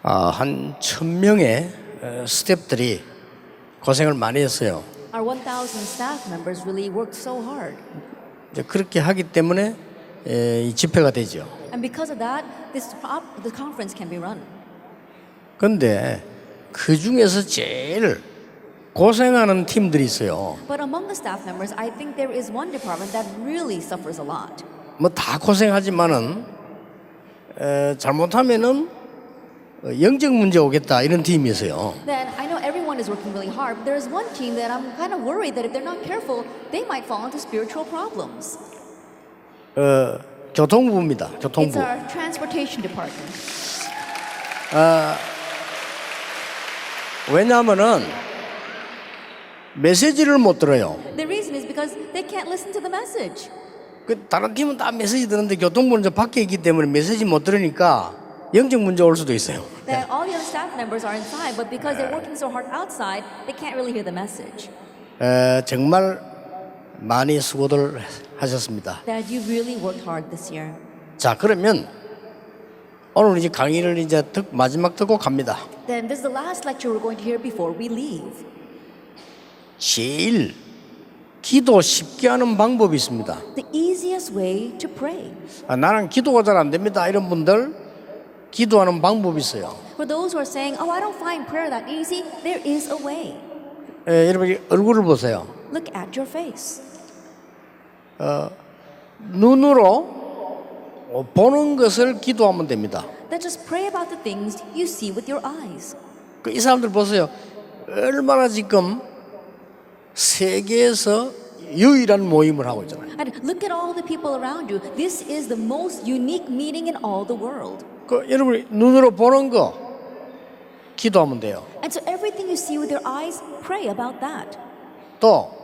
한 1,000명의 스태프들이 고생을 많이 했어요. Our 1,000 staff members really worked so hard. 이제 그렇게 하기 때문에 이 집회가 되죠. And because of that, the conference can be run. 그런데 그 중에서 제일 고생하는 팀들이 있어요. But among the staff members, I think there is one department that really suffers a lot. 뭐 다 고생하지만은 잘못하면은 영적 문제 오겠다 이런 팀이 있어요. Then I know everyone is working really hard, but there is one team that I'm kind of worried that if they're not careful, they might fall into spiritual problems. 교통부입니다. It's 교통부. our transportation department. 왜냐하면은 메시지를 못 들어요. The reason is because they can't listen to the message. 그 다른 팀은 다 메시지 듣는데 교통부는 저 밖에 있기 때문에 메시지 못 들으니까 영적 문제 올 수도 있어요. That all the other staff members are inside, but because they're working so hard outside, they can't really hear the message. 정말 많이 수고들 하셨습니다. That you really worked hard this year. 자, 그러면 오늘 이제 강의를 이제 마지막 듣고 갑니다. Then this is the last lecture we're going to hear before we leave. 제일 기도 쉽게 하는 방법이 있습니다. The easiest way to pray. 나는 기도가 잘 안 됩니다. 이런 분들 기도하는 방법이 있어요. For those who are saying, "Oh, I don't find prayer that easy," there is a way. 여러분 얼굴을 보세요. Look at your face. 눈으로 보는 것을 기도하면 됩니다. Then just pray about the things you see with your eyes. 이 사람들 보세요. 얼마나 지금 세계에서 유일한 모임을 하고 있잖아요. And look at all the people around you. This is the most unique meeting in all the world. 여러분이 눈으로 보는 거 기도하면 돼요. And so everything you see with your eyes, pray about that. 또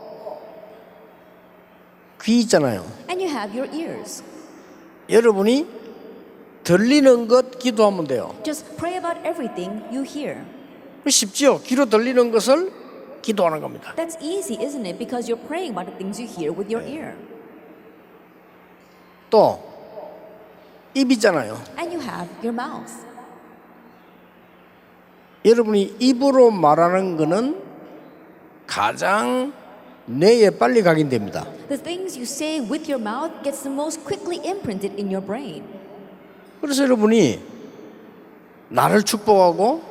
귀 있잖아요. And you have your ears. 여러분이 들리는 것 기도하면 돼요. Just pray about everything you hear. 쉽지요. 귀로 들리는 것을 기도하는 겁니다. That's easy, isn't it? Because you're praying about the things you hear with your ear. 또 입 있잖아요. And you have your mouth. 여러분이 입으로 말하는 거는 가장 뇌에 빨리 각인됩니다. The things you say with your mouth gets the most quickly imprinted in your brain. 그래서 여러분이 나를 축복하고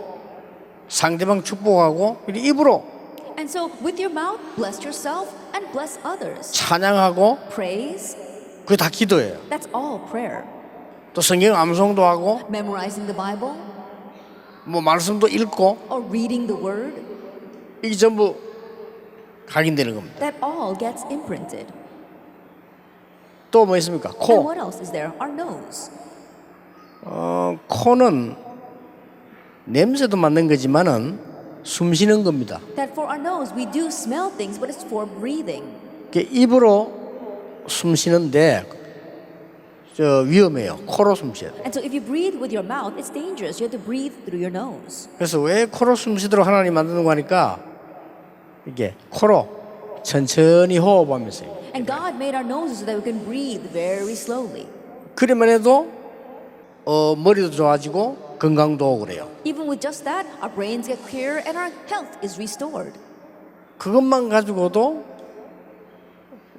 상대방 축복하고 입으로 And so with your mouth, bless yourself and bless others. 찬양하고 Praise, 그게 다 기도예요. that's all prayer. 또 성경 암송도 하고 Memorizing the Bible 뭐 말씀도 읽고 or reading the Word, 이게 전부 각인되는 겁니다. that all gets imprinted. 또 뭐 있습니까? And 코. what else is there? Our nose. 코는 냄새도 맡는 거지만은 숨 쉬는 겁니다. That for our nose, we do smell things, but it's for breathing. 입으로 숨 쉬는데 위험해요. 코로 숨 쉬어야 돼요. And so if you breathe with your mouth, it's dangerous. You have to breathe through your nose. 그래서 왜 코로 숨 쉬도록 하나님 만드는 거 하니까 이게 코로 천천히 호흡하면서 And God made our noses so that we can breathe very slowly. 그래만 해도 머리도 좋아지고 건강도 오고 그래요. Even with just that, our brains get clearer and our health is restored. 그것만 가지고도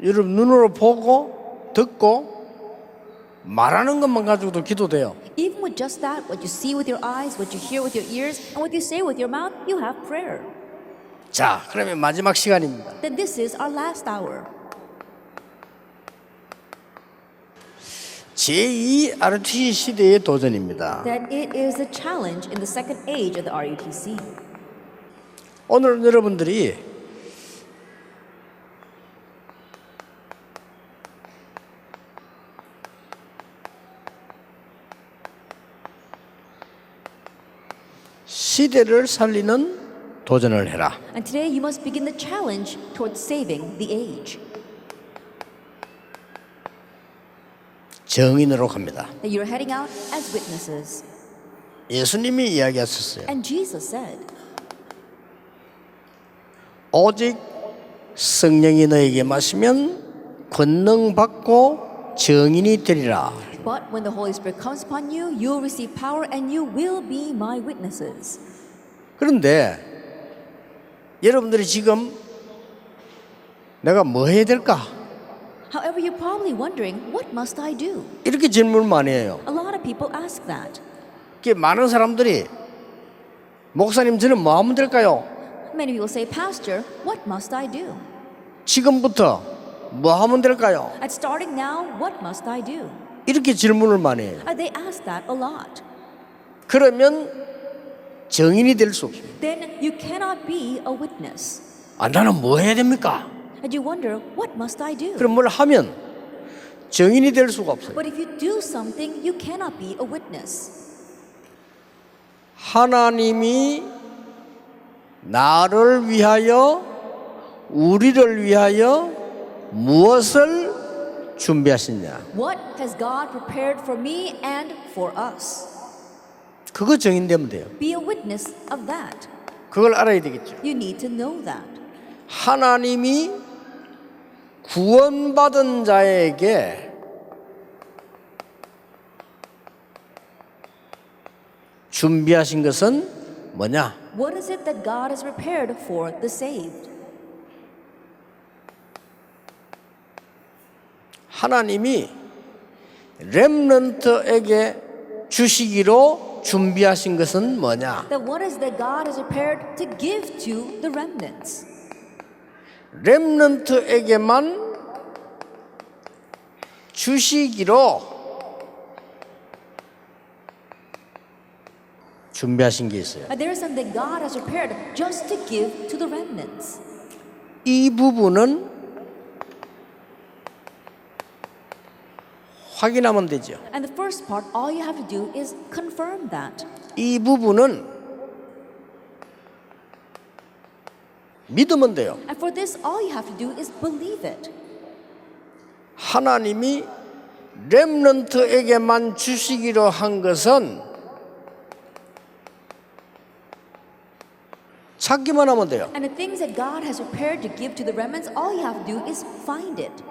여러분 눈으로 보고 듣고 말하는 것만 가지고도 기도돼요. Even with just that, what you see with your eyes, what you hear with your ears, and what you say with your mouth, you have prayer. 자, 그러면 마지막 시간입니다. Then this is our last hour. 제2 RUTC 시대의 도전입니다. That it is a challenge in the second age of the RUTC. 오늘 여러분들이 시대를 살리는 도전을 해라. And today you must begin the challenge towards saving the age. 정인으로 갑니다. That you're heading out as witnesses. 예수님이 이야기하셨어요. And Jesus said, 오직 성령이 너에게 마시면 권능 받고 증인이 되리라. But when the Holy Spirit comes upon you, you will receive power and you will be my witnesses. 그런데 여러분들이 지금 내가 뭐 해야 될까? However, you're probably wondering, what must I do? 이렇게 질문을 많이 해요. A lot of people ask that. 많은 사람들이 목사님 저는 뭐 하면 될까요? Many people say, Pastor, what must I do? 지금부터 뭐 하면 될까요? At starting now, what must I do? 이렇게 질문을 많이 해요. They ask that a lot. 그러면 증인이 될 수 없어요. Then you cannot be a witness. 나는 뭐 해야 됩니까? And you wonder, what must I do? 그럼 뭘 하면 증인이 될 수가 없어요. But if you do something, you cannot be a witness. 하나님이 나를 위하여 우리를 위하여 무엇을 준비하시냐? What has God prepared for me and for us? 그거 증인되면 돼요. Be a witness of that. 그걸 알아야 되겠죠. You need to know that. 하나님이 구원받은 자에게 준비하신 것은 뭐냐? What is it that God has prepared for the saved? 하나님이 렘넌트에게 주시기로 준비하신 것은 뭐냐? That what is that God has prepared to give to the remnants? 렘넌트에게만 주시기로 준비하신 게 있어요. There is something God has prepared just to give to the remnants. 이 부분은 확인하면 되죠. And the first part, all you have to do is confirm that. 이 부분은 믿으면 돼요. And for this, all you have to do is believe it. 하나님이 렘넌트에게만 주시기로 한 것은 찾기만 하면 돼요. And the things that God has prepared to give to the remnants, all you have to do is find it.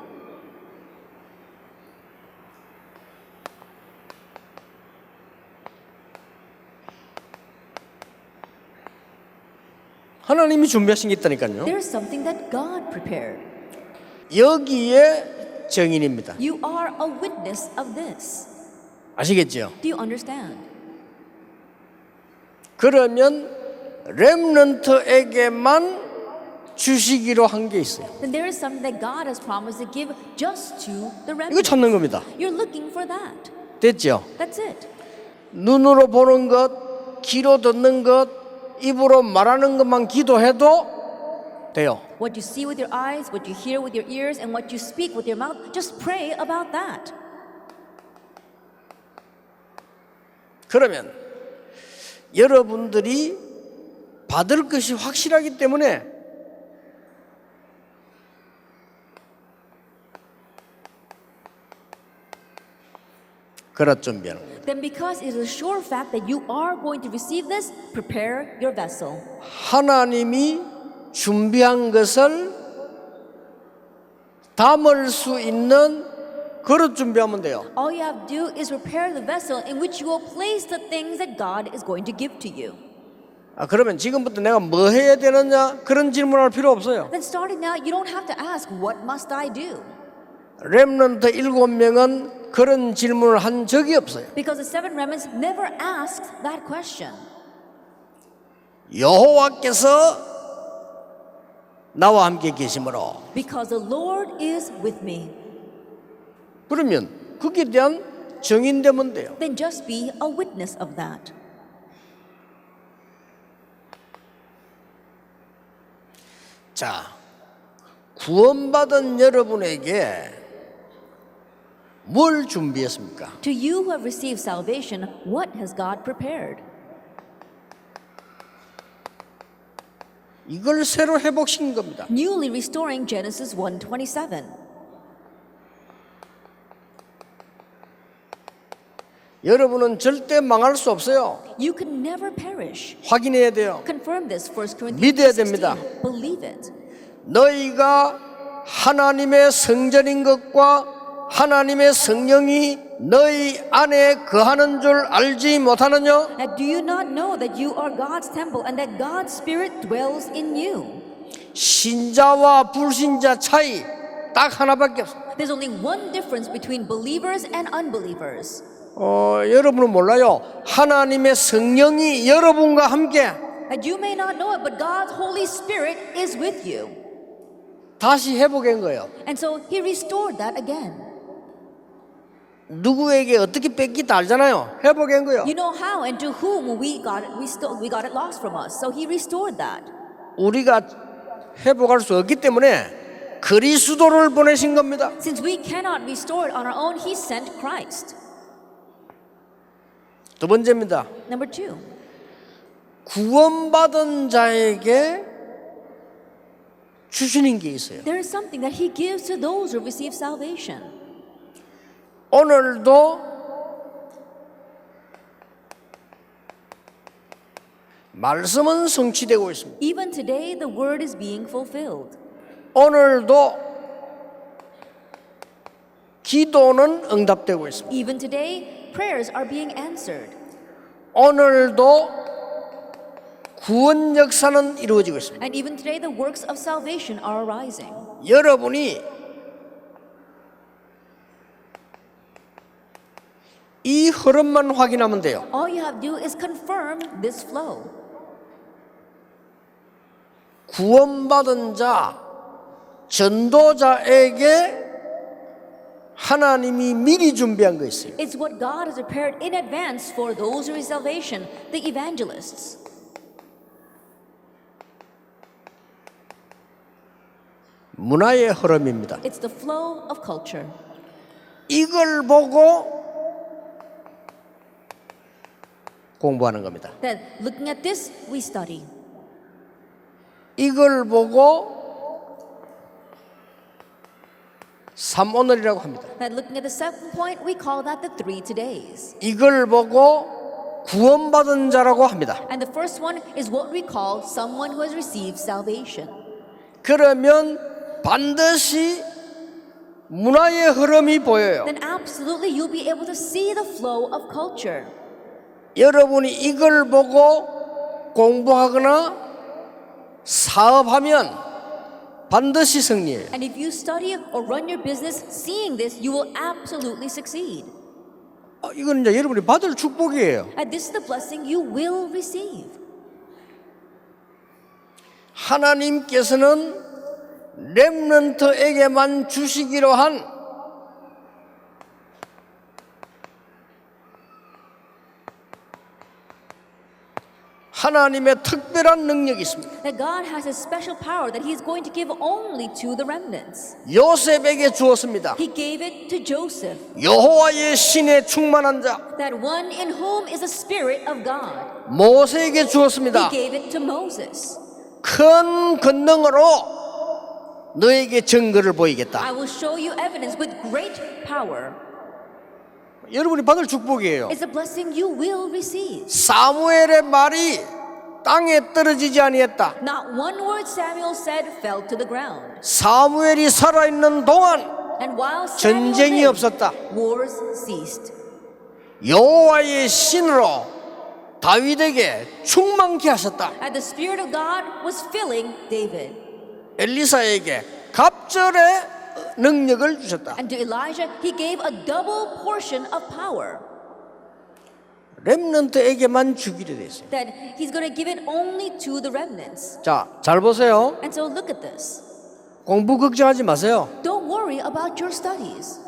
하나님이 준비하신 게 있다니까요. There is something that God prepared. 여기에 증인입니다. You are a witness of this. 아시겠죠? Do you understand? 그러면 렘넌트에게만 주시기로 한 게 있어요. Then there is something that God has promised to give just to the 이거 remnants. 찾는 겁니다. You're looking for that. 됐죠? That's it. 눈으로 보는 것, 귀로 듣는 것, 입으로 말하는 것만 기도해도 돼요. What you see with your eyes, what you hear with your ears, and what you speak with your mouth, just pray about that. 그러면 여러분들이 받을 것이 확실하기 때문에 그릇 준비하는 거예요. Then because it is a sure fact that you are going to receive this, prepare your vessel. 하나님이 준비한 것을 담을 수 있는 그릇 준비하면 돼요. All you have to do is prepare the vessel in which you will place the things that God is going to give to you. 그러면 지금부터 내가 뭐 해야 되느냐 그런 질문할 필요 없어요. Then starting now, you don't have to ask, what must I do? 렘넌트 7명은 그런 질문을 한 적이 없어요. Because the seven remnants never asked that question. 여호와께서 나와 함께 계심으로. Because the Lord is with me. 그러면 거기에 대한 증인되면 돼요. Then just be a witness of that. 자, 구원받은 여러분에게 뭘 준비했습니까? To you who have received salvation, what has God prepared? 이걸 새로 회복시킨 겁니다. Newly restoring Genesis 1:27. 여러분은 절대 망할 수 없어요. You can never perish. 확인해야 돼요. Confirm this, 1 Corinthians 믿어야 16. 됩니다. Believe it. 너희가 하나님의 성전인 것과 하나님의 성령이 너희 안에 거하는 줄 알지 못하느냐? Now, do you not know that you are God's temple and that God's Spirit dwells in you? 신자와 불신자 차이 딱 하나밖에 없어. There's only one difference between believers and unbelievers. 여러분은 몰라요. 하나님의 성령이 여러분과 함께 And you may not know it, but God's Holy Spirit is with you. 다시 회복한 거예요. And so He restored that again. 누구에게 어떻게 뺏기다 알잖아요. 회복한 거예요. You know how and to whom we got it lost from us. So He restored that. 우리가 회복할 수 없기 때문에 그리스도를 보내신 겁니다. Since we cannot restore it on our own, He sent Christ. 두 번째입니다. Number 2. 구원받은 자에게 주시는 게 있어요. There is something that He gives to those who receive salvation. 오늘도 말씀은 성취되고 있습니다. Even today, the word is being fulfilled. 오늘도 기도는 응답되고 있습니다. Even today, prayers are being answered. 오늘도 구원 역사는 이루어지고 있습니다. And even today, the works of salvation are arising. 여러분이 이 흐름만 확인하면 돼요. All you have to do is confirm this flow. 구원받은 자, 전도자에게 하나님이 미리 준비한 거 있어요. It's what God has prepared in advance for those who receive salvation, the evangelists. 문화의 흐름입니다. It's the flow of culture. 이걸 보고 공부하는 겁니다. That looking at this, we study. 이걸 보고 삼오늘이라고 합니다. That looking at the second point, we call that the 3 todays. 이걸 보고 구원받은 자라고 합니다. And the first one is what we call someone who has received salvation. 그러면 반드시 문화의 흐름이 보여요. Then absolutely you'll be able to see the flow of culture. 여러분이 이걸 보고 공부하거나 사업하면 반드시 승리해요. And if you study or run your business seeing this, you will absolutely succeed. 이건 이제 여러분이 받을 축복이에요. And this is the blessing you will receive. 하나님께서는 렘넌트에게만 주시기로 한 하나님의 특별한 능력이 있습니다. That God has a special power that He is going to give only to the remnants. 요셉에게 주었습니다. He gave it to Joseph. 여호와의 신에 충만한 자. That one in whom is the Spirit of God. 모세에게 주었습니다. He gave it to Moses. 큰 권능으로 너에게 증거를 보이겠다. I will show you evidence with great power. 여러분이 받을 축복이에요. It's a blessing you will receive. 사무엘의 말이 땅에 떨어지지 아니했다. Not one word Samuel said fell to the ground. 사무엘이 살아있는 동안 And while Samuel 전쟁이 lived, 없었다. wars ceased. 여호와의 신으로 다윗에게 충만케 하셨다. And the Spirit of God was filling David. 엘리사에게 갑절의 능력을 주셨다. And to Elijah, he gave a double portion of power. 렘넌트에게만 주기로 돼 있어요. That he's going to give it only to the remnants. 자, 잘 보세요. And so look at this. 공부 걱정하지 마세요. Don't worry about your studies.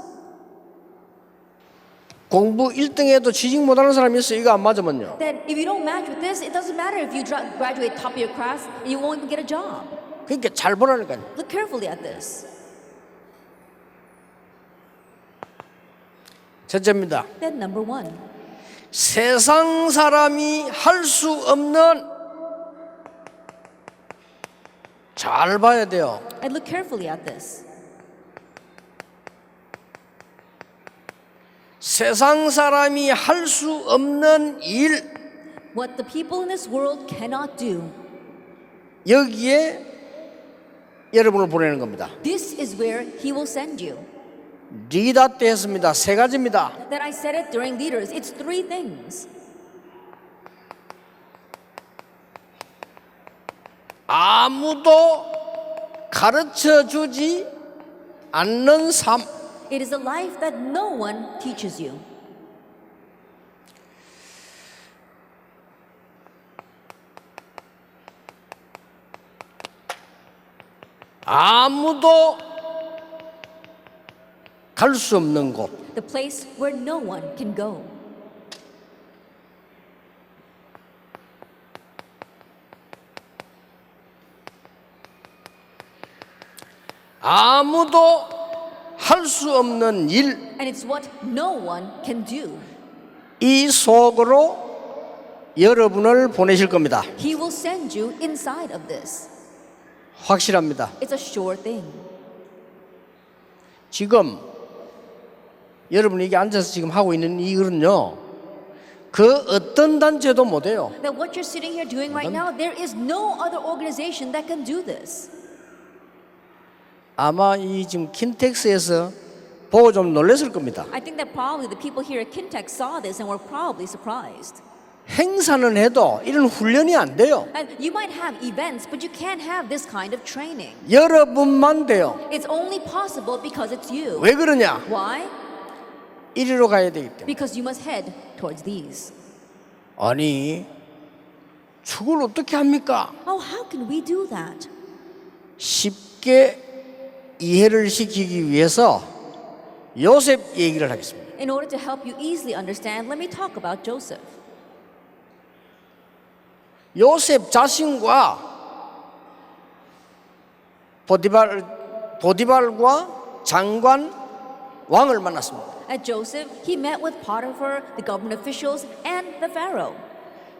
공부 1등해도 취직 못하는 사람이 있어. 이거 안 맞으면요. That if you don't match with this, it doesn't matter if you graduate top of your class and you won't even get a job. 그러니까 잘 보라니까요. Look carefully at this. 첫째입니다. Then number 1. 세상 사람이 할 수 없는, 잘 봐야 돼요. And look carefully at this. 세상 사람이 할 수 없는 일, What the people in this world cannot do. 여기에 여러분을 보내는 겁니다. This is where he will send you. 리더 때 했습니다. 세 가지입니다. That I said it during leaders. It's three things. 아무도 가르쳐 주지 않는 삶. It is a life that no one teaches you. 아무도 갈 수 없는 곳. The place where no one can go. 아무도 할 수 없는 일. And it's what no one can do. 이 속으로 여러분을 보내실 겁니다. He will send you inside of this. 확실합니다. It's a sure thing. 지금 여러분이 이게 앉아서 지금 하고 있는 이 일은요, 그 어떤 단체도 못해요. That what you're sitting here doing right now, there is no other organization that can do this. 아마 이 지금 킨텍스에서 보고 좀 놀랐을 겁니다. I think that probably the people here at Kintex saw this and were probably surprised. 행사는 해도 이런 훈련이 안 돼요. And you might have events, but you can't have this kind of training. 여러분만 돼요. It's only possible because it's you. 왜 그러냐? Why? 이리로 가야 되기 때문에. Because you must head towards these. 아니, 축을 어떻게 합니까? Oh, how can we do that? 쉽게 이해를 시키기 위해서 요셉 얘기를 하겠습니다. In order to help you easily understand, let me talk about Joseph. 요셉 자신과 보디발과 장관 왕을 만났습니다. At Joseph, he met with Potiphar, the government officials, and the Pharaoh.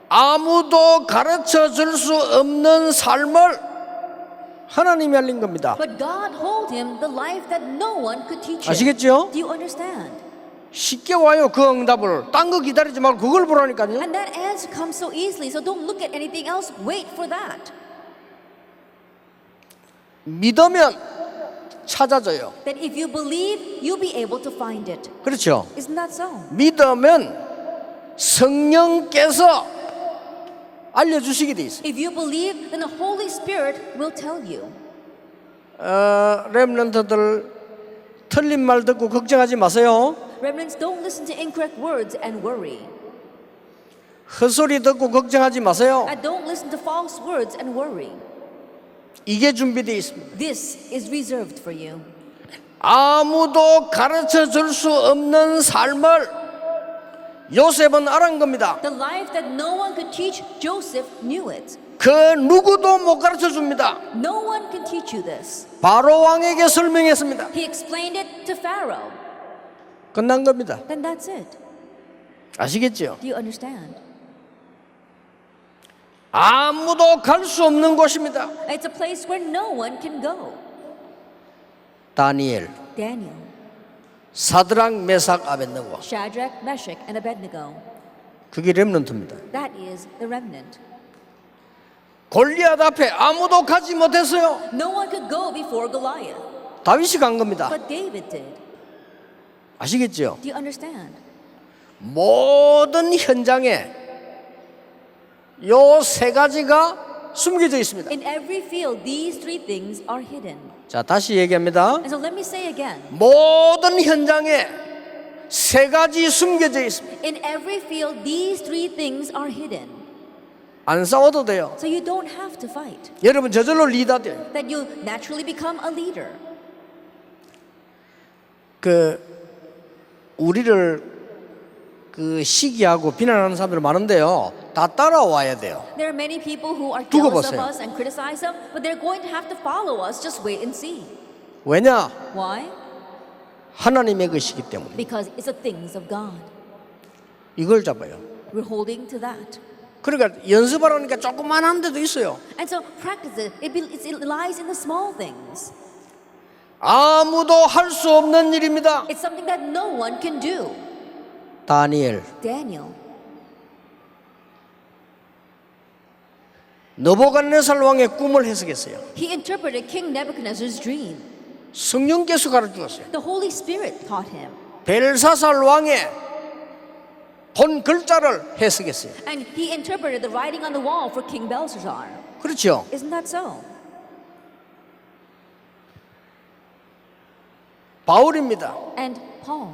아무도 가르쳐 줄 수 없는 삶을 하나님이 알린 겁니다. But God told him the life that no one could teach him. 아시겠죠? Do you understand? 쉽게 와요 그 응답을. 딴 거 기다리지 말고 그걸 보라니까요. And that answer comes so easily, so don't look at anything else. Wait for that. 믿으면 찾아져요. That if you believe, you'll be able to find it. 그렇죠? Isn't that so? 믿으면 성령께서 알려주시게 돼 있어요. If you believe, then the Holy Spirit will tell you. 렘넌트들 틀린 말 듣고 걱정하지 마세요. Remnants, don't listen to incorrect words and worry. 헛소리 듣고 걱정하지 마세요. And don't listen to false words and worry. 이게 준비되어 있습니다. This is reserved for you. 아무도 가르쳐 줄 수 없는 삶을 요셉은 알은 겁니다. The life that no one could teach, Joseph knew it. 그 누구도 못 가르쳐 줍니다. No one can teach you this. 바로 왕에게 설명했습니다. He explained it to Pharaoh. 끝난 겁니다. Then that's it. 아시겠죠? Do you understand? 아무도 갈 수 없는 곳입니다. It's a place where no one can go. 다니엘, Daniel, 사드락, 메삭, 아벳느고. Shadrach, Meshach, and Abednego. 그게 렘넌트입니다. That is the remnant. 골리앗 앞에 아무도 가지 못했어요. No one could go before Goliath, 다윗이 간 겁니다. but David did. 아시겠죠? Do you understand? 모든 현장에 요 세 가지가 숨겨져 있습니다. In every field, these three things are hidden. 자, 다시 얘기합니다. And so let me say again. 모든 현장에 세 가지 숨겨져 있습니다. In every field, these three things are hidden. 안 싸워도 돼요. So you don't have to fight. 여러분 저절로 리더 돼요. That you naturally become a leader. 우리를 시기하고 비난하는 사람들 많은데요. 다 따라와야 돼요. There are many people who are 두고 jealous of 보세요. us and criticize us, but they're going to have to follow us. Just wait and see. 왜냐? Why? 하나님의 것이기 때문에. Because it's the things of God. 이걸 잡아요. We're holding to that. 그러니까 연습하라니까 조그만한 데도 있어요. And so practice it. It lies in the small things. 아무도 할 수 없는 일입니다. It's something that no one can do. 다니엘, Daniel, 느부갓네살 왕의 꿈을 해석했어요. he interpreted King Nebuchadnezzar's dream. 성령께서 가르쳐줬어요. The Holy Spirit taught him. 벨사살 왕의 본 글자를 해석했어요. And he interpreted the writing on the wall for King Belshazzar. 그렇죠. Isn't that so? 바울입니다. And Paul.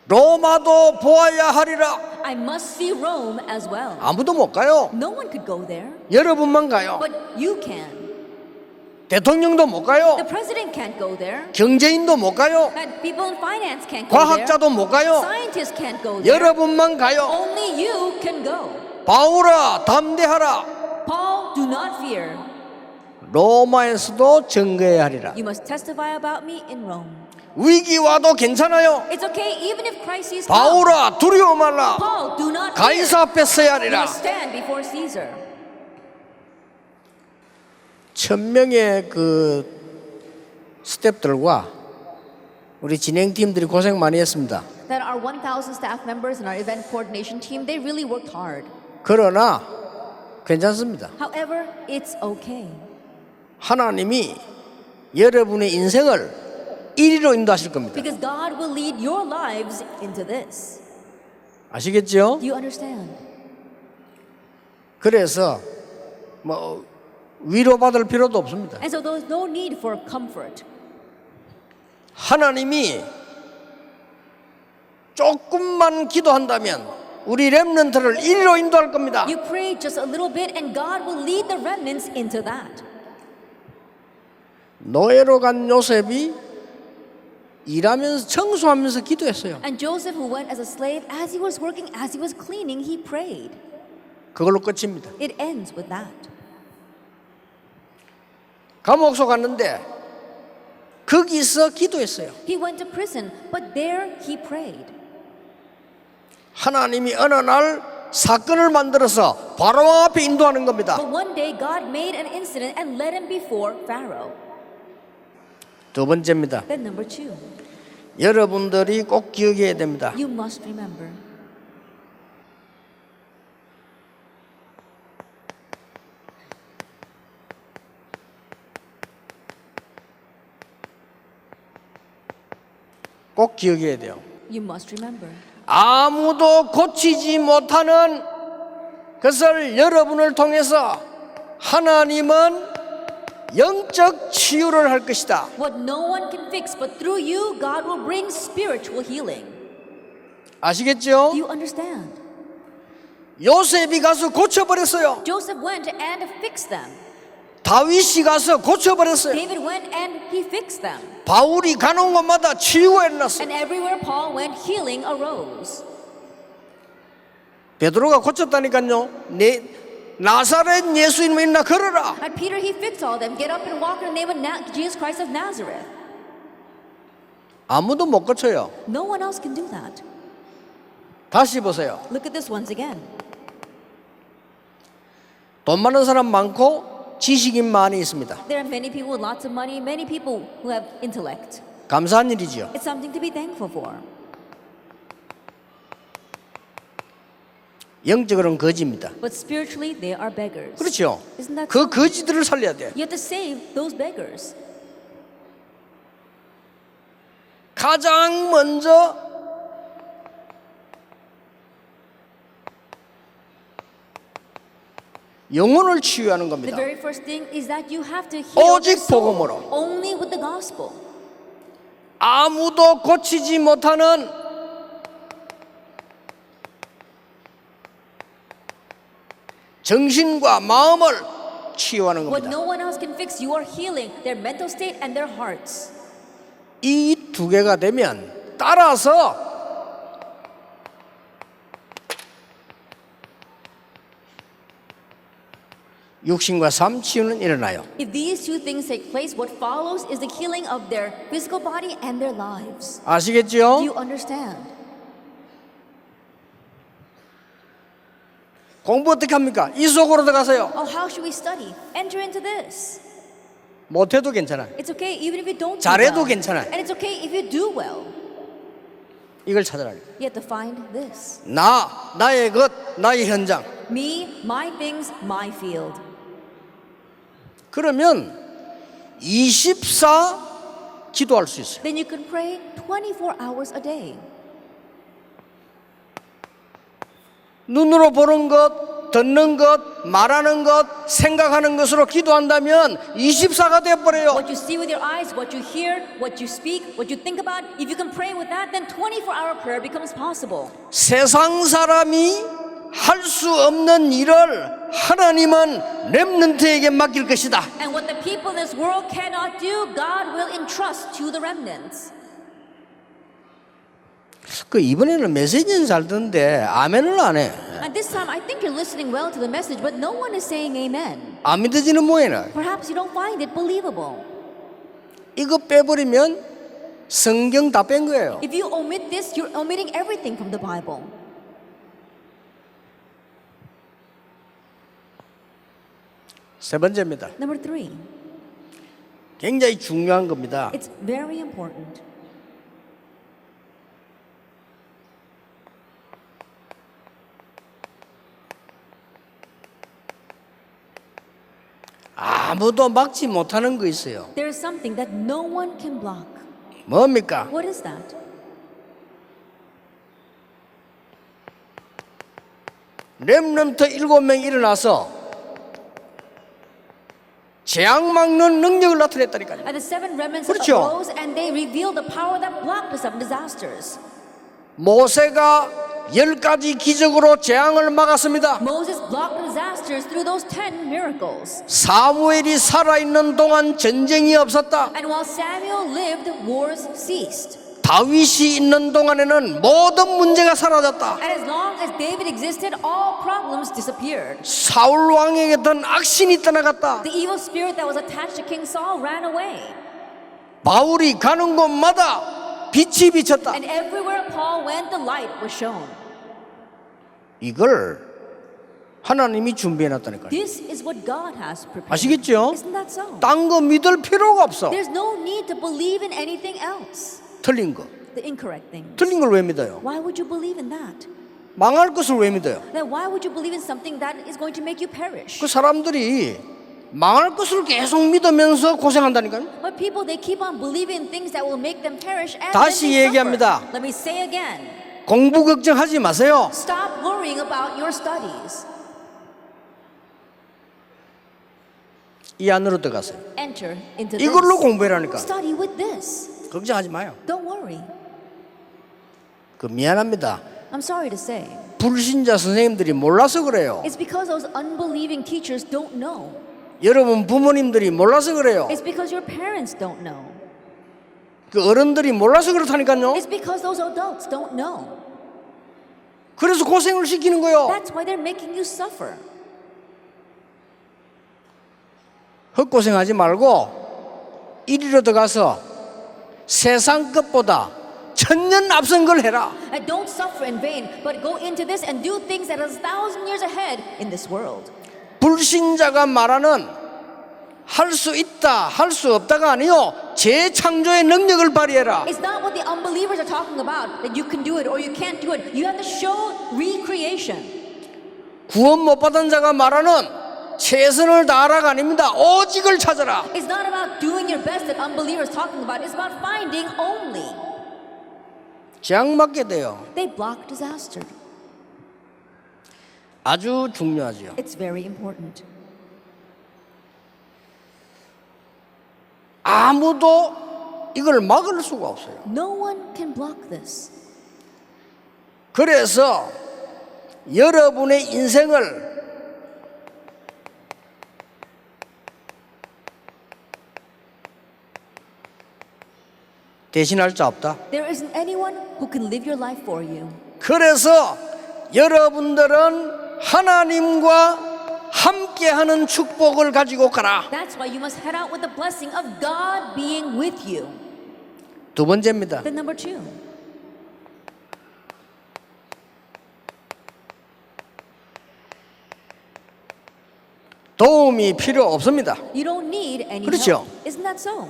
로마도 보아야 하리라. I must see Rome as well. 아무도 못 가요. No one could go there, 여러분만 가요. but you can. 대통령도 못 가요. The president can't go there. 경제인도 못 가요. And people in finance can't go there. 과학자도 못 가요. Scientists can't go there. 여러분만 가요. Only you can go. 바울아 담대하라. Paul, do not fear. 로마에서도 증거해야 하리라. You must testify about me in Rome. 위기 와도 괜찮아요. It's okay even if crises come. 바울아 두려워 말라. Paul, do not fear. 가이사 앞에 서야 You 하리라. must stand before Caesar. 1000명의 그 스태프들과 우리 진행팀들이 고생 많이 했습니다. That our 1,000 staff members and our event coordination team, they really worked hard. 그러나 괜찮습니다. However, it's okay. 하나님이 여러분의 인생을 이리로 인도하실 겁니다. Because God will lead your lives into this. 아시겠죠? Do you understand? 그래서 뭐 위로받을 필요도 없습니다. And so there's no need for comfort. 하나님이 조금만 기도한다면 우리 렘넌트를 이리로 인도할 겁니다. You pray just a little bit and God will lead the remnants into that. 노예로 간 요셉이 일하면서 청소하면서 기도했어요. And Joseph, who went as a slave, as he was working, as he was cleaning, he prayed. 그걸로 끝입니다. It ends with that. 감옥소 갔는데 거기서 기도했어요. He went to prison, but there he prayed. 하나님이 어느 날 사건을 만들어서 바로 앞에 인도하는 겁니다. But one day God made an incident and led him before Pharaoh. 두 번째입니다. Then number 2, 여러분들이 꼭 기억해야 됩니다. you must remember. 꼭 기억해야 돼요. You must remember. 아무도 고치지 못하는 것을 여러분을 통해서 하나님은 영적 치유를 할 것이다. What no one can fix, but through you, God will bring spiritual healing. 아시겠죠? Do you understand? 요셉이 가서 고쳐버렸어요. Joseph went and fixed them. 다윗이 가서 고쳐버렸어요. David went and he fixed them. 바울이 가는 곳마다 치유가 일어났어요. And everywhere Paul went, healing arose. 베드로가 고쳤다니까요. 나사렛 예수 이름으로 일어나 걸어라. And Peter, he fixed all of them. Get up and walk in the name of Jesus Christ of Nazareth. 아무도 못 고쳐요. No one else can do that. 다시 보세요. Look at this once again. 돈 많은 사람 많고 지식인 많이 있습니다. There are many people with lots of money, many people who have intellect. 감사한 일이죠. It's something to be thankful for. 영적으로는 거지입니다. But spiritually, they are beggars. 그렇죠. Isn't that 그 so? 거지들을 살려야 돼. You have to save those beggars. 가장 먼저 영혼을 치유하는 The 겁니다. very first thing is that you have to heal 오직 the soul 복음으로. only with the gospel. 아무도 고치지 못하는 정신과 마음을 치유하는 What 겁니다. no one else can fix, you are healing their mental state and their hearts. 이 두 개가 되면 따라서 육신과 삶 치유는 일어나요. If these two things take place, what follows is the healing of their physical body and their lives. Do 아시겠죠? you understand? 공부 어떻게 합니까? 이 속으로 들어가세요. Oh, how should we study? Enter into this. 못해도 괜찮아요. It's okay even if you don't do 잘해도 well. 괜찮아요. And it's okay if you do well. 이걸 찾아라. You have to find this. 나의 것, 나의 현장. Me, my things, my field. 그러면 24 기도할 수 있어요. then you can pray 24 hours a day. 눈으로 보는 것, 듣는 것, 말하는 것, 생각하는 것으로 기도한다면 24가 돼버려요. What you see with your eyes, what you hear, what you speak, what you think about, if you can pray with that, then 24-hour prayer becomes possible. 세상 사람이 할 수 없는 일을 하나님은 렘넌트에게 맡길 것이다. And what the people in this world cannot do, God will entrust to the remnants. 그 이번에는 메시지는 잘 듣는데 아멘을 안 해. And this time, I think you're listening well to the message, but no one is saying amen. 안 믿어지는 모양이라. Perhaps you don't find it believable. 이거 빼버리면 성경 다 뺀 거예요. If you omit this, you're omitting everything from the Bible. 세 번째입니다. Number 3, 굉장히 중요한 겁니다. it's very important. 아무도 막지 못하는 거 있어요. There is something that no one can block. 뭡니까? What is that? 렘넌트 7명 일어나서 재앙 막는 능력을 나타냈다니까요. And the 7 remnants 그렇죠. arose and they revealed the power that blocked the 7 disasters. 모세가 10가지 기적으로 재앙을 막았습니다. Moses blocked the disasters through those 10 miracles. 사무엘이 살아있는 동안 전쟁이 없었다. And while Samuel lived, wars ceased. 다윗이 있는 동안에는 모든 문제가 사라졌다. And as long as David existed, all problems disappeared. 사울 왕에게 던 악신이 떠나갔다. The evil spirit that was attached to King Saul ran away. 바울이 가는 곳마다 빛이 비쳤다. And everywhere Paul went, the light was shown. 이걸 하나님이 준비해놨다니까요. This is what God has prepared. 아시겠죠? Isn't that so? 딴 거 믿을 필요가 없어. There's no need to believe in anything else. 틀린 거. The incorrect things. 틀린 걸 왜 믿어요? Why would you believe in that? 망할 것을 왜 믿어요? Then why would you believe in something that is going to make you perish? 그 사람들이 망할 것을 계속 믿으면서 고생한다니까요. But people, they keep on believing in things that will make them perish and 다시 then they 얘기합니다. suffer. Let me say again. 공부 걱정하지 마세요. Stop worrying about your studies. 이 안으로 들어가세요. Enter into this. 이걸로 공부해라니까. Study with this. 걱정하지 마요. Don't worry. 그 미안합니다. I'm sorry to say. 불신자 선생님들이 몰라서 그래요. It's because those unbelieving teachers don't know. 여러분 부모님들이 몰라서 그래요. It's because your parents don't know. 그 어른들이 몰라서 그렇다니까요. It's because those adults don't know. 그래서 고생을 시키는 거예요. That's why they're making you suffer. 헛고생하지 말고 이리로 들어가서 세상 것보다 천년 앞선 걸 해라. And don't suffer in vain, but go into this and do things that are 1,000 years ahead in this world. 불신자가 말하는 할 수 있다, 할 수 없다가 아니요, 재창조의 능력을 발휘해라. It's not what the unbelievers are talking about, that you can do it or you can't do it. You have to show recreation. 구원 못 받은 자가 말하는 최선을 다하라가 아닙니다. 오직을 찾아라. It's not about doing your best that unbelievers are talking about. It's about finding only. 재앙 맞게 돼요. They block disaster. 아주 중요하죠. It's very important. 아무도 이걸 막을 수가 없어요. No one can block this. 그래서 여러분의 인생을 대신할 자 없다. There isn't anyone who can live your life for you. 그래서 여러분들은 하나님과 함께하는 축복을 가지고 가라. That's why you must head out with the blessing of God being with you. 두 번째입니다. Then number 2. 도움이 필요 없습니다. You don't need any 그렇죠. help. Isn't that so?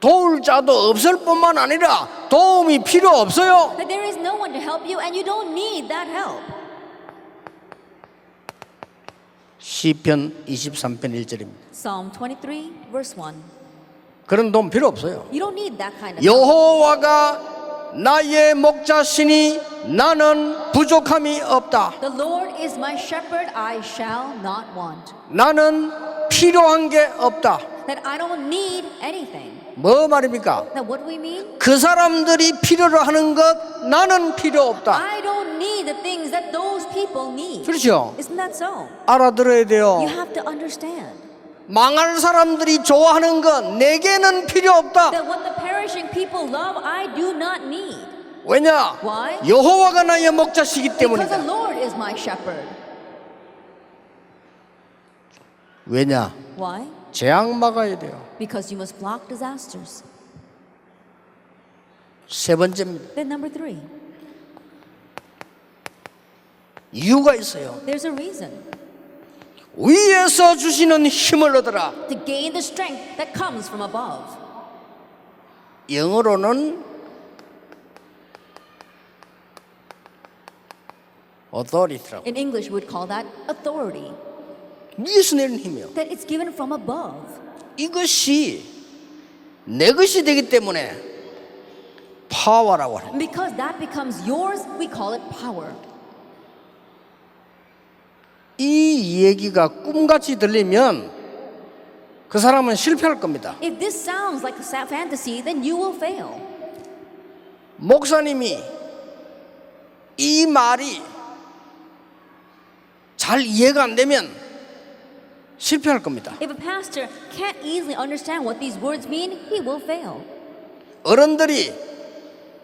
도울 자도 없을 뿐만 아니라 도움이 필요 없어요. That there is no one to help you and you don't need that help. 시편 23편 1절입니다. Psalm 23, verse 1. 그런 돈 필요 없어요. You don't need that kind of 여호와가 나의 목자시니 나는 부족함이 없다. The Lord is my shepherd, I shall not want. 나는 필요한 게 없다. That I don't need anything. 뭐 말입니까? Now what do we mean? 그 사람들이 필요로 하는 것 나는 필요 없다. I don't need the things that those people need. 그렇죠? Isn't that so? 알아들어야 돼요. You have to understand 망할 사람들이 좋아하는 것 내게는 필요 없다. that what the perishing people love, I do not need. 왜냐? Why? 여호와가 나의 목자시기 Because the 때문이다. Lord is my shepherd. 왜냐? Why? 재앙 막아야 돼요. Because you must block disasters. 세 번째입니다. Then number 3, 이유가 있어요. there's a reason. 위에서 주시는 힘을 얻어라. To gain the strength that comes from above. 영어로는 authority라고. In English, we would call that authority. 위에서 내리는 힘이요. That it's given from above. 이것이 내 것이 되기 때문에 파워라고 합니다. And because that becomes yours, we call it power. 이 얘기가 꿈같이 들리면 그 사람은 실패할 겁니다. If this sounds like a sad fantasy, then you will fail. 목사님이 이 말이 잘 이해가 안 되면 실패할 겁니다. If a pastor can't easily understand what these words mean, he will fail. 어른들이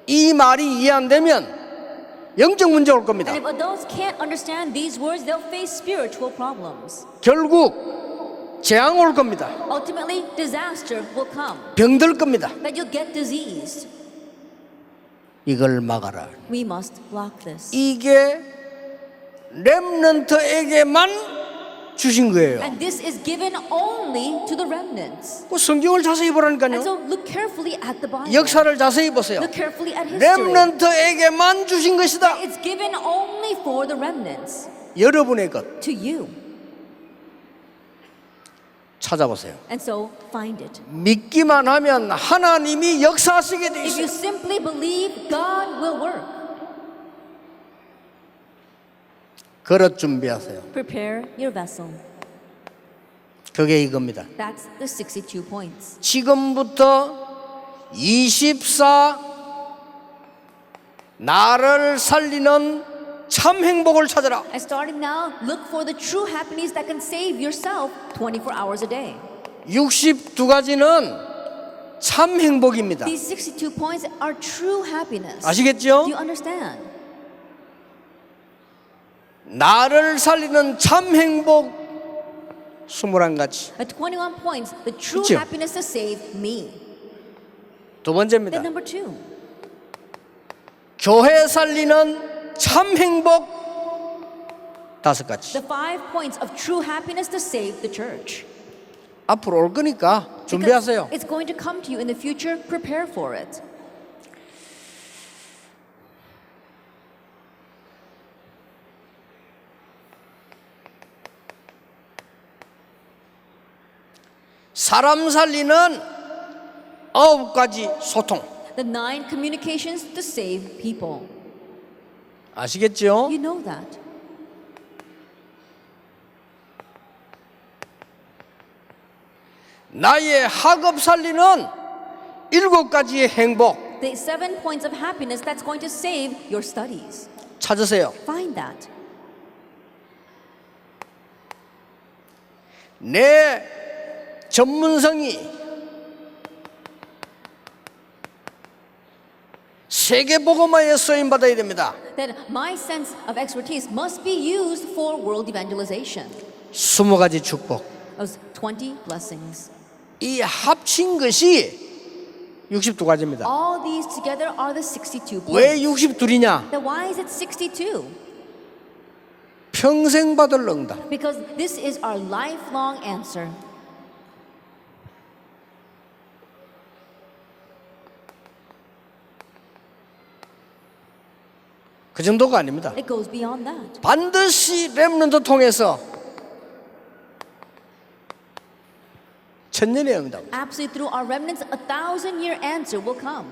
이 말이 이해 안 되면 영적 문제 올 겁니다. And if adults can't understand these words, they'll face spiritual problems. 결국 재앙 올 겁니다. Ultimately, disaster will come. 병들 겁니다. That you'll get diseased. 이걸 막아라. We must block this. 이게 렘넌트에게만 주신 거예요. And this is given only to the remnants. 그 성경을 자세히 And 보라니까요. so look carefully at the Bible. 역사를 자세히 보세요. Look carefully at history. 렘넌트에게만 주신 것이다. It's given only for the remnants. 여러분의 것 To you. 찾아보세요. And so find it. 믿기만 하면 하나님이 역사하시게 돼 If you 있어요. simply believe, God will work. 그릇 준비하세요. Prepare your vessel. 그게 이겁니다. That's the 62 points. 지금부터 24 나를 살리는 참 행복을 찾아라. And starting now, look for the true happiness that can save yourself 24 hours a day. 62가지는 참 행복입니다. These 62 points are true happiness. 아시겠죠? Do you understand? 나를 살리는 참 행복 21가지. At 21 points, the true 그렇죠? happiness to save me. 두 번째입니다. Then number 2, 교회 살리는 참 행복 5가지. the 5 points of true happiness to save the church. 앞으로 올 거니까 Because 준비하세요. it's going to come to you in the future. Prepare for it. 사람 살리는 9가지 소통. The 9 communications to save people. 아시겠죠? You know that. 나의 학업 살리는 7가지의 행복 The 7 points of happiness that's going to save your studies. 찾으세요. Find that. 내 전문성이 세계복음화에 쓰임받아야 됩니다. That my sense of expertise must be used for world evangelization. 20가지 축복. Those 20 blessings. 이 합친 것이 62가지입니다. All these together are the 62 왜 points. 62냐? Then why is it 62? 평생 받을 응답. Because this is our lifelong answer. 그 정도가 아닙니다. It goes beyond that. 반드시 렘넌트 통해서 천년의 응답. Absolutely, through our remnants, 1,000-year answer will come.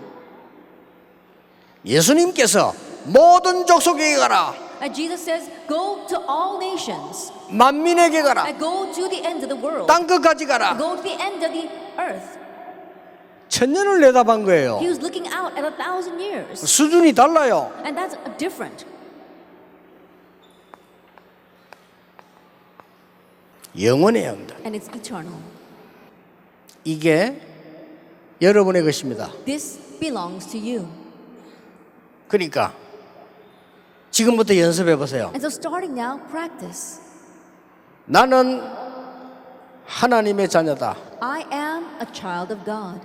예수님께서 모든 족속에게 가라, And Jesus says, go to all nations. 만민에게 가라, And go to the ends of the world. 땅 끝까지 가라. Go to the end of the earth. 천년을 내다본 거예요. He was looking out at 1,000 years. 수준이 달라요. And that's different. 영원의 응답. And it's eternal. 이게 여러분의 것입니다. This belongs to you. 그러니까 지금부터 연습해 보세요. And so starting now, practice. 나는 하나님의 자녀다. I am a child of God.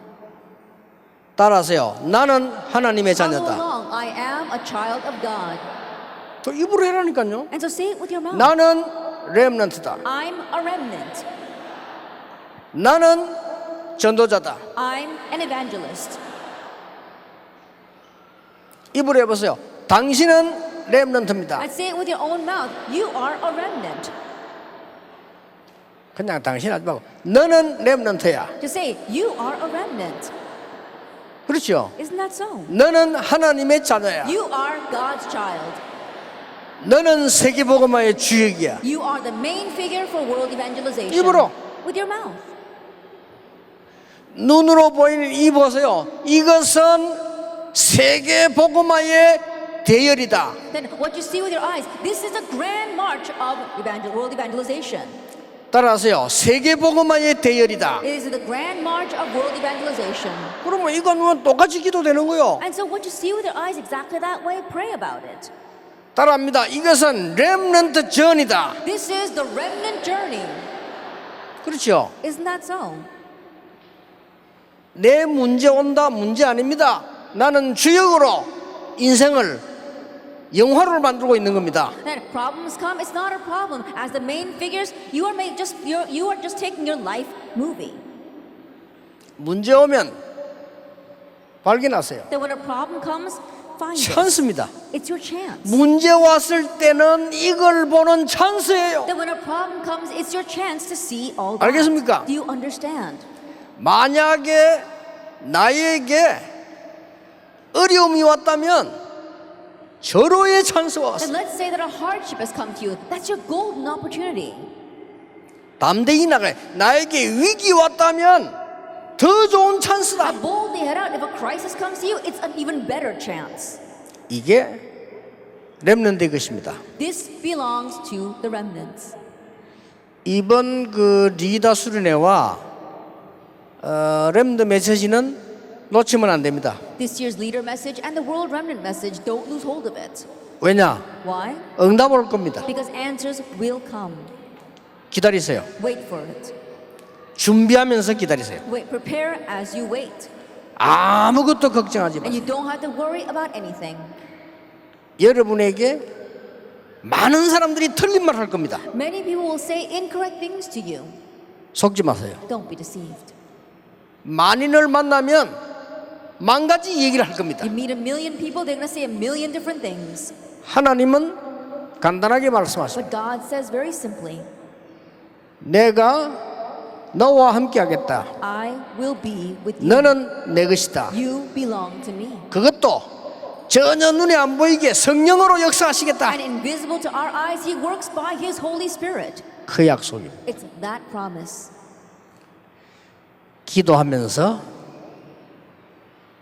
따라하세요. 나는 하나님의 Follow 자녀다. along. I am a child of God. 또 입으로 해라니까요. And so say it with your mouth. 나는 렘넌트다. I'm a remnant. 나는 전도자다. I'm an evangelist. 입으로 해보세요. 당신은 렘넌트입니다. And say it with your own mouth. You are a remnant. 그냥 당신 하지 말고 너는 렘넌트야. Just say, you are a remnant. 그렇죠? Isn't that so? 너는 하나님의 자녀야. You are God's child. 너는 세계복음화의 주역이야. You are the main figure for world evangelization. 입으로. With your mouth. 눈으로 보이는 이 보세요. 이것은 세계복음화의 대열이다. Then what you see with your eyes, this is a grand march of world evangelization. 따라하세요. 세계복음화의 대열이다. It is the grand march of world evangelization. 그러면 이거는 똑같이 기도되는 거요. And so what you see with your eyes exactly that way, pray about it. 따라합니다. 이것은 렘넌트 전이다. This is the remnant journey. 그렇죠? Isn't that so? 내 문제 온다 문제 아닙니다. 나는 주역으로 인생을 영화를 만들고 있는 겁니다. Then problems come, it's not a problem. As the main figures, you are just taking your life movie. 문제 오면 발견하세요. Then when a problem comes, find it. 찬스입니다. It's your chance. 문제 왔을 때는 이걸 보는 찬스예요. Then when a problem comes, it's your chance to see all that. 알겠습니까? Do you understand? 만약에 나에게 어려움이 왔다면 절호의 찬스가 And 왔어요. let's say that a hardship has come to you. That's your golden opportunity. 담대히 나가요. 나에게 위기 왔다면 더 좋은 찬스다. Now boldly head out. If a crisis comes to you, it's an even better chance. 이게 렘넌트의 것입니다. This belongs to the remnants. 이번 그 리다 수련회와 렘넌트 메시지는 놓치면 안 됩니다. This year's leader message and the world remnant message, don't lose hold of it. 왜냐? Why? 응답 올 겁니다. Because answers will come. 기다리세요. Wait for it. 준비하면서 기다리세요. Wait, prepare as you wait. 아무것도 걱정하지 And 마세요. you don't have to worry about anything. 여러분에게 많은 사람들이 틀린 말 할 겁니다. Many people will say incorrect things to you. 속지 마세요. Don't be deceived. 만인을 만나면 만 가지 얘기를 할 겁니다. You meet a million people, they're going to say a million different things. 하나님은 간단하게 말씀하십니다. But God says very simply, 내가 너와 함께 하겠다. I will be with you. 너는 내 것이다. You belong to me. 그것도 전혀 눈에 안 보이게 성령으로 역사하시겠다. And invisible to our eyes, He works by His Holy Spirit. 그 약속입니다. It's that promise. 기도하면서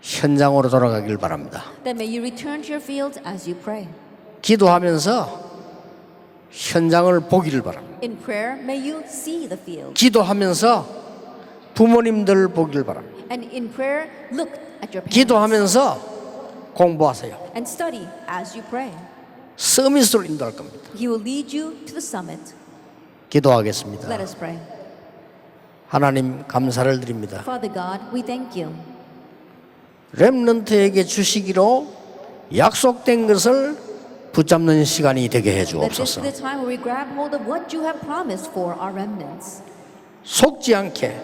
현장으로 돌아가길 바랍니다. Then may you return to your fields as you pray. 기도하면서 현장을 보기를 바랍니다. In prayer, may you see the field. 기도하면서 부모님들 보기를 바랍니다. And in prayer, look at your parents. 기도하면서 공부하세요. And study as you pray. 서밋으로 인도할 겁니다. He will lead you to the summit. 기도하겠습니다. Let us pray. 하나님 감사를 드립니다. Father God, we thank you. 렘넌트에게 주시기로 약속된 것을 붙잡는 시간이 되게 해 That this is 주옵소서. the time where we grab hold of what you have promised for our remnants. 속지 않게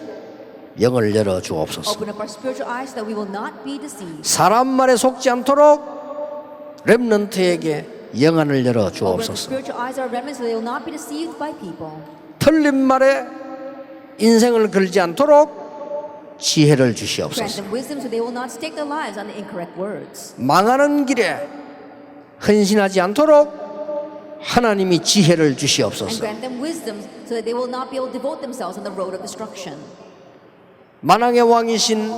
영을 열어 주옵소서. Open up our spiritual eyes so that we will not be deceived. 사람 말에 속지 않도록 렘넌트에게 영안을 열어 Open up the 주옵소서. spiritual eyes of our remnants so they will not be deceived by people. 틀린 말에 인생을 걸지 않도록 지혜를 Grant 주시옵소서. them wisdom so they will not stake their lives on the incorrect words. 망하는 길에 헌신하지 않도록 하나님이 지혜를 And 주시옵소서. grant them wisdom so that they will not be able to devote themselves on the road of destruction. 만왕의 왕이신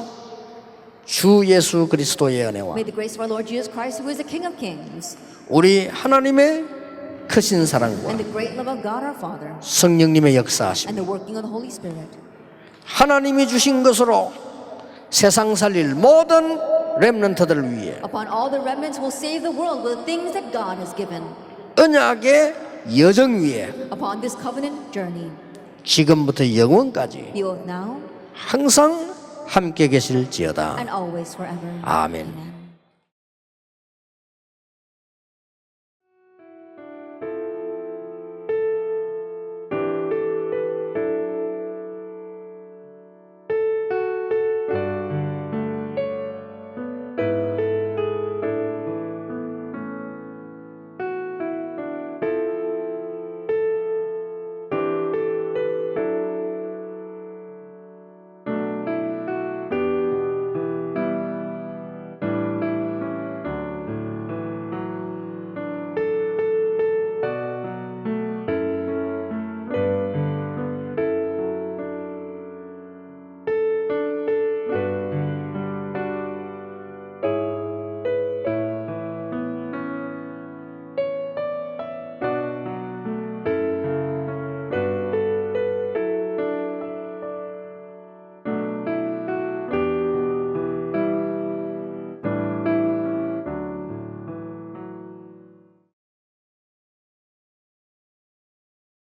주 예수 그리스도의 은혜와 May the grace of our Lord Jesus Christ, who is the King of Kings, 우리 하나님의 크신 사랑과 and the great love of God our Father, 성령님의 역사하심, and the working of the Holy Spirit, 하나님이 주신 것으로 세상 살릴 모든 렘넌트들을 위해 upon all the remnants will save the world with the things that God has given, 언약의 여정 위에 upon this covenant journey, 지금부터 영원까지 be both now 항상 함께 계실지어다. and always forever. 아멘. Amen.